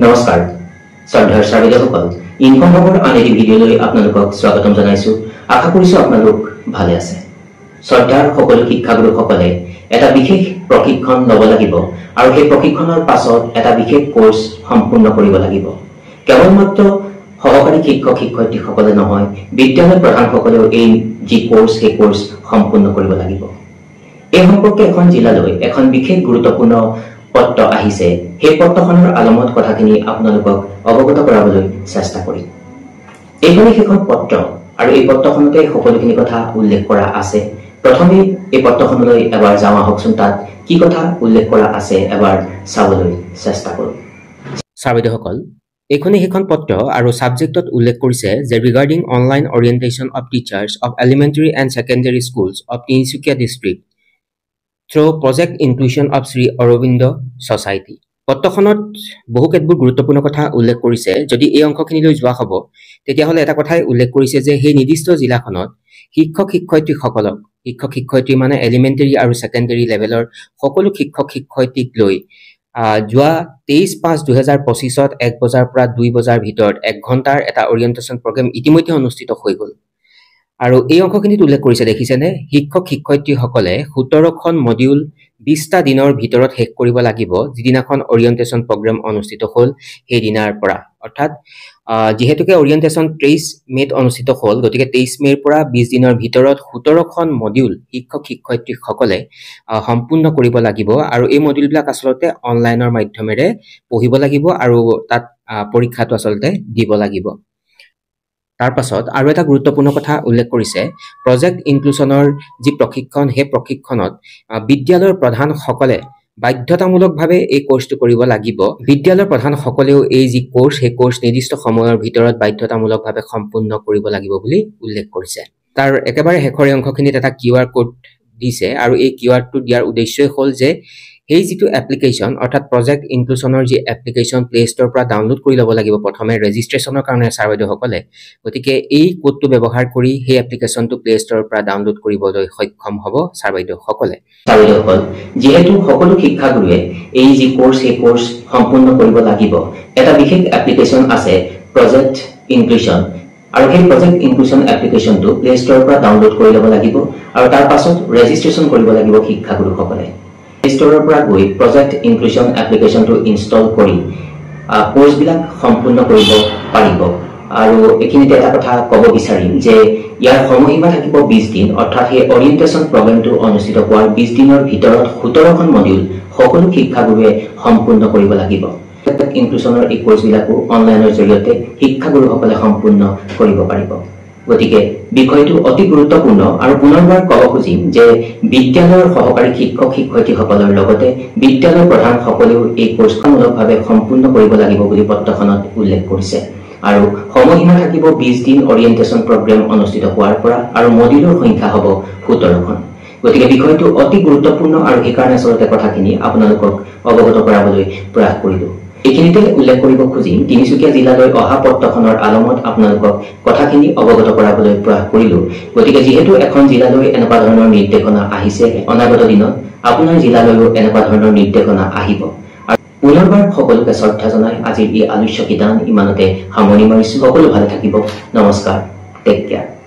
নমস্কাৰ শ্ৰদ্ধাৰ শ্ৰোতাসকল ইনকম খবৰ আনেদি ভিডিঅ'লৈ আপোনালোকক স্বাগতম জনাইছো আশা কৰিছো আপোনালোক ভালে আছে শ্ৰদ্ধাৰ সকলো শিক্ষাগুৰুসকলে এটা বিশেষ প্ৰশিক্ষণ ল'ব লাগিব আৰু সেই প্ৰশিক্ষণৰ পাছত এটা বিশেষ কোৰ্স সম্পূৰ্ণ কৰিব লাগিব কেৱল মাত্ৰ সহকাৰী শিক্ষক শিক্ষয়িত্ৰীসকলে নহয় বিদ্যালয় প্ৰধানসকলেও এই যি কোৰ্স সেই কোৰ্স সম্পূৰ্ণ কৰিব লাগিব এই সম্পৰ্কে এখন জিলালৈ এখন বিশেষ গুৰুত্বপূৰ্ণ পত্ৰ আহিছে সেই পত্ৰখনৰ আলমত কথাখিনি আপোনালোকক অৱগত কৰাবলৈ চেষ্টা কৰিম এইখনি এখন পত্ৰ আৰু এই পত্ৰখনতে সকলোখিনি কথা উল্লেখ কৰা আছে প্ৰথমে এই পত্ৰখনলৈ এবাৰ যাওঁ আহকচোন তাত কি কথা উল্লেখ কৰা আছে এবাৰ চাবলৈ চেষ্টা কৰোঁ শ্ৰোতাসকল এইখনি এখন পত্ৰ আৰু সাবজেক্টত উল্লেখ কৰিছে যে regarding online orientation of teachers of elementary and secondary schools of Tinsukia district through project inclusion of Sri Aurobindo Society পত্ৰখনত বহু কেতবোৰ গুৰুত্বপূৰ্ণ কথা উল্লেখ কৰিছে যদি এই অংশখিনিলৈ যোৱা হ'ব তেতিয়া হলে এটা কথাই উল্লেখ কৰিছে যে সেই নিৰ্দিষ্ট জিলাখনত শিক্ষক শিক্ষয়িত্ৰী মানে এলিমেন্টাৰী আৰু সেকেন্ডাৰী লেভেলৰ সকলো শিক্ষক শিক্ষয়িত্ৰীক লৈ যোৱা 23/5/2025 ত 1 বজাৰ পৰা 2 বজাৰ ভিতৰত 1 ঘণ্টাৰ এটা অৰিয়েন্টেশন প্ৰগ্ৰাম ইতিমধ্যে অনুষ্ঠিত হৈ গ'ল আৰু এই অংশখিনিত উল্লেখ কৰিছে দেখিছেনে শিক্ষক শিক্ষয়িত্ৰীসকলে 17খন মডিউল 20টা দিনৰ ভিতৰত শেষ কৰিব লাগিব যিদিনাখন অৰিয়েন্টেশন প্ৰগ্ৰাম অনুষ্ঠিত হ'ল সেই দিনাৰ পৰা অৰ্থাৎ যেহেতুকে অৰিয়েন্টেশন 23 মেত অনুষ্ঠিত হ'ল গতিকে 23 মেৰ পৰা 20 দিনৰ ভিতৰত 17খন মডিউল শিক্ষক শিক্ষয়িত্ৰীসকলে সম্পূৰ্ণ কৰিব লাগিব আৰু এই মডিউলবিলাক আচলতে অনলাইনৰ মাধ্যমেৰে পঢ়িব লাগিব আৰু তাত পৰীক্ষাটো আচলতে দিব লাগিব তাৰ পাছত আৰু এটা গুৰুত্বপূৰ্ণ কথা উল্লেখ কৰিছে প্ৰজেক্ট ইনক্লুশনৰ যি প্ৰশিক্ষণ হে প্ৰশিক্ষণত বিদ্যালয়ৰ প্ৰধানসকলে বাধ্যতামূলকভাৱে এই কোৰ্সটো কৰিব লাগিব বিদ্যালয়ৰ প্ৰধানসকলেও এই যি কোৰ্স হে কোৰ্স নিৰ্দিষ্ট সময়ৰ ভিতৰত বাধ্যতামূলকভাৱে সম্পূৰ্ণ কৰিব লাগিব বুলি উল্লেখ কৰিছে তাৰ একেবাৰে শেষৰ অংশখিনিত এটা কিউআৰ কোড দিছে আৰু এই কিউআৰ টো দিয়াৰ উদ্দেশ্যই হ'ল যে এই যিটো এপ্লিকেশন অৰ্থাৎ প্ৰজেক্ট ইনক্লুশনৰ যি এপ্লিকেশন প্লে ষ্টৰৰ পৰা ডাউনলোড কৰি ল'ব লাগিব প্ৰথমে ৰেজিষ্ট্ৰেচনৰ কাৰণে ছাৰবাইদেউসকলে গতিকে এই কোডটো ব্যৱহাৰ কৰি সেই এপ্লিকেশনটো প্লে ষ্টৰৰ পৰা ডাউনলোড কৰিবলৈ সক্ষম হ'ব ছাৰবাইদেউসকলে ছাৰবাইদেউসকল যেহেতু সকলো শিক্ষাগুৰুৱে এই যি কোৰ্স এই কোৰ্স সম্পূৰ্ণ কৰিব লাগিব এটা বিশেষ এপ্লিকেশন আছে প্ৰজেক্ট ইনক্লুশন আৰু সেই প্ৰজেক্ট ইনক্লুশন এপ্লিকেশনটো প্লে ষ্টৰৰ পৰা ডাউনলোড কৰি ল'ব লাগিব আৰু তাৰ পাছত ৰেজিষ্ট্ৰেচন কৰিব লাগিব শিক্ষাগুৰুসকলে ষ্টৰৰ পৰা গৈ প্ৰজেক্ট ইনক্লুশন এপ্লিকেশনটো ইনষ্টল কৰি কোৰ্সবিলাক সম্পূৰ্ণ কৰিব পাৰিব আৰু এখিনিতে এটা কথা ক'ব বিচাৰিম যে ইয়াৰ সময়সীমা থাকিব 20 দিন অৰ্থাৎ এই অৰিয়েন্টেশন প্ৰগ্ৰামটো অনুষ্ঠিত হোৱাৰ 20 দিনৰ ভিতৰত 17খন মডিউল সকলো শিক্ষাগুৰুৱে সম্পূৰ্ণ কৰিব লাগিব ইনক্লুশনৰ এই কোৰ্সবিলাকো অনলাইনৰ জৰিয়তে শিক্ষাগুৰুসকলে সম্পূৰ্ণ কৰিব পাৰিব গতিকে বিষয়টো অতি গুৰুত্বপূৰ্ণ আৰু পুনৰবাৰ ক'ব খুজিম যে বিদ্যালয়ৰ সহকাৰী শিক্ষক শিক্ষয়িত্ৰীসকলৰ লগতে বিদ্যালয়ৰ প্ৰধানসকলেও এই কোৰ্সমূলকভাৱে সম্পূৰ্ণ কৰিব লাগিব বুলি পত্ৰখনত উল্লেখ কৰিছে আৰু সময়সীমা থাকিব 20 দিন অৰিয়েন্টেশন প্ৰগ্ৰাম অনুষ্ঠিত হোৱাৰ পৰা আৰু মডিউলৰ সংখ্যা হ'ব 17খন গতিকে বিষয়টো অতি গুৰুত্বপূৰ্ণ আৰু সেইকাৰণে আচলতে কথাখিনি আপোনালোকক অৱগত কৰাবলৈ প্ৰয়াস কৰিলোঁ এইখিনিতে উল্লেখ কৰিব খুজিম তিনিচুকীয়া জিলালৈ অহা পত্ৰখনৰ আলমত আপোনালোকক কথাখিনি অৱগত কৰাবলৈ প্ৰয়াস কৰিলোঁ গতিকে যেহেতু এখন জিলালৈ এনেকুৱা ধৰণৰ নিৰ্দেশনা আহিছে অনাগত দিনত আপোনাৰ জিলালৈও এনেকুৱা ধৰণৰ নিৰ্দেশনা আহিব আৰু পুনৰবাৰ সকলোকে শ্ৰদ্ধা জনাই আজিৰ এই আলোচ্য কিতান ইমানতে সামৰণি মাৰিছোঁ সকলো ভালে থাকিব নমস্কাৰ টেক কেয়াৰ